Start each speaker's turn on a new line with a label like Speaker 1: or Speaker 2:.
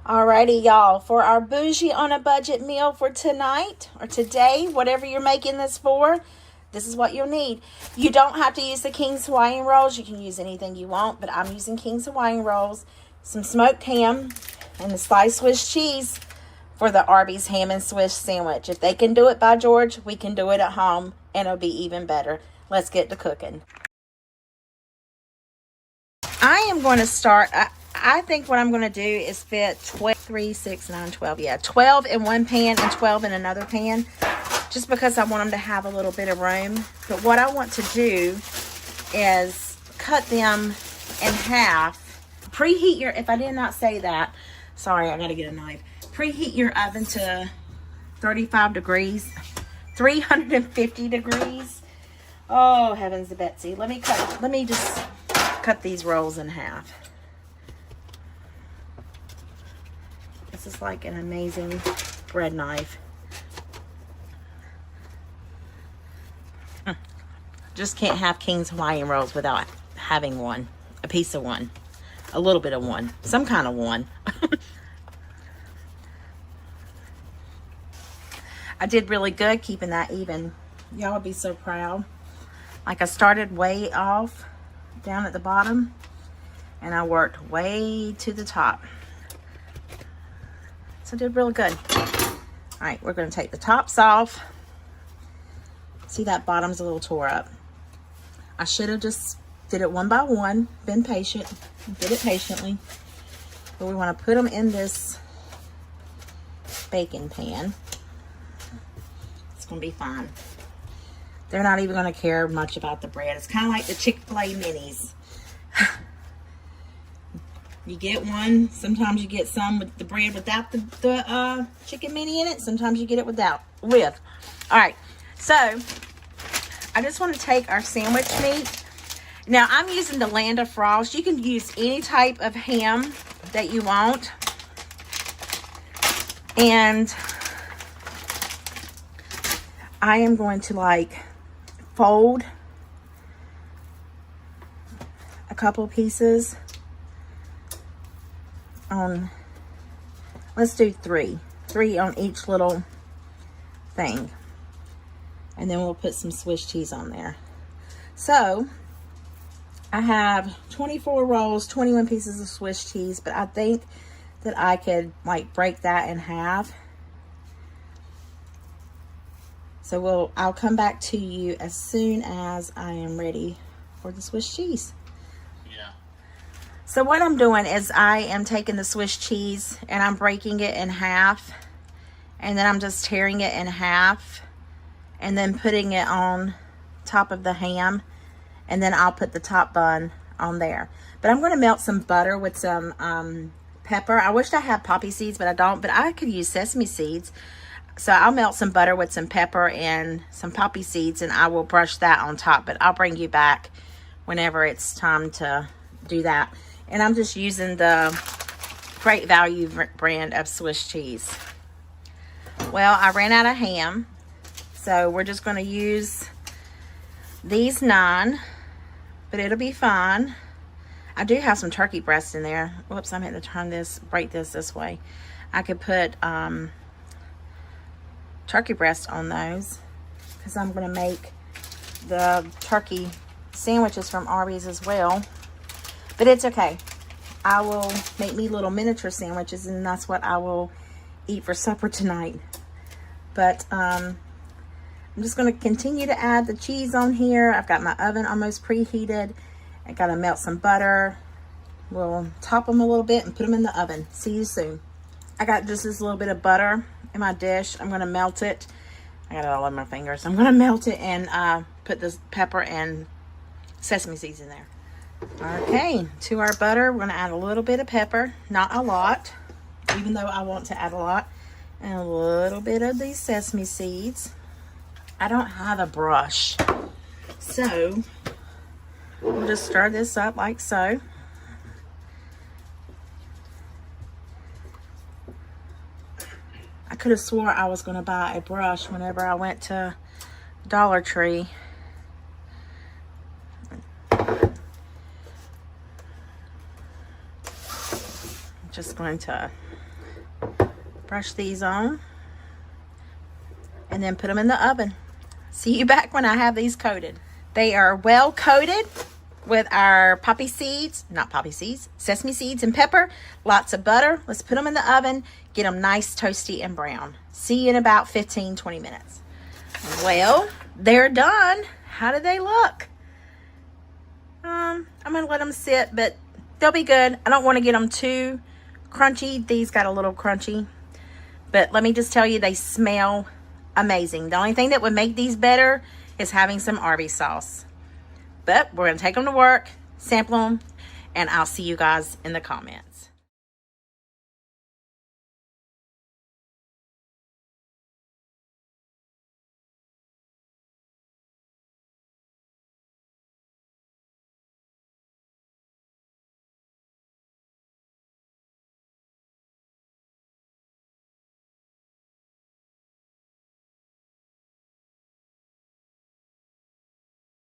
Speaker 1: Alrighty, y'all, for our bougie on a budget meal for tonight or today, whatever you're making this for, this is what you'll need. You don't have to use the King's Hawaiian Rolls. You can use anything you want, but I'm using King's Hawaiian Rolls, some smoked ham, and the sliced Swiss cheese for the Arby's ham and Swiss sandwich. If they can do it, by George, we can do it at home, and it'll be even better. Let's get to cooking. I am going to start... I think what I'm going to do is fit 3, 6, 9, 12. Yeah, 12 in one pan and 12 in another pan. Just because I want them to have a little bit of room. But what I want to do is cut them in half. Preheat your... If I did not say that. Sorry, I got to get a knife. Preheat your oven to 35 degrees. 350 degrees. Oh, heavens to Betsy. Let me just cut these rolls in half. This is like an amazing bread knife. Just can't have King's Hawaiian Rolls without having one. A piece of one. A little bit of one. Some kind of one. I did really good keeping that even. Y'all would be so proud. Like I started way off down at the bottom. And I worked way to the top. So I did real good. All right, we're going to take the tops off. See, that bottom's a little tore up. I should have just did it one by one, been patient, did it patiently. But we want to put them in this baking pan. It's going to be fine. They're not even going to care much about the bread. It's kind of like the Chick-fil-A minis. You get one. Sometimes you get some with the bread without the chicken mini in it. Sometimes you get it with. All right. So, I just want to take our sandwich meat. Now, I'm using the Land of Frost. You can use any type of ham that you want. And I am going to like fold a couple pieces on, let's do three on each little thing, and then we'll put some Swiss cheese on there. So I have 24 rolls, 21 pieces of Swiss cheese, but I think that I could like break that in half. So I'll come back to you as soon as I am ready for the Swiss cheese. So what I'm doing is I am taking the Swiss cheese and I'm breaking it in half, and then I'm just tearing it in half and then putting it on top of the ham, and then I'll put the top bun on there. But I'm going to melt some butter with some pepper. I wish I had poppy seeds, but I don't. But I could use sesame seeds. So I'll melt some butter with some pepper and some poppy seeds, and I will brush that on top. But I'll bring you back whenever it's time to do that. And I'm just using the Great Value brand of Swiss cheese. Well, I ran out of ham, so we're just going to use these 9, but it'll be fine. I do have some turkey breast in there. Whoops, I meant to turn this, break this way. I could put turkey breast on those because I'm going to make the turkey sandwiches from Arby's as well. But it's okay. I will make me little miniature sandwiches, and that's what I will eat for supper tonight. But I'm just going to continue to add the cheese on here. I've got my oven almost preheated. I got to melt some butter. We'll top them a little bit and put them in the oven. See you soon. I got just this little bit of butter in my dish. I'm going to melt it. I got it all on my fingers. I'm going to melt it and put this pepper and sesame seeds in there. Okay, to our butter, we're going to add a little bit of pepper, not a lot, even though I want to add a lot, and a little bit of these sesame seeds. I don't have a brush, so we'll just stir this up like so. I could have swore I was going to buy a brush whenever I went to Dollar Tree. Just going to Brush these on. And then put them in the oven. See you back when I have these coated. They are well coated with our sesame seeds and pepper, lots of butter. Let's put them in the oven, get them nice, toasty, and brown. See you in about 15-20 minutes. Well, they're done. How do they look? I'm gonna let them sit, but they'll be good. I don't want to get them too crunchy. These got a little crunchy, but let me just tell you, they smell amazing. The only thing that would make these better is having some Arby sauce. But we're going to take them to work, sample them, and I'll see you guys in the comments.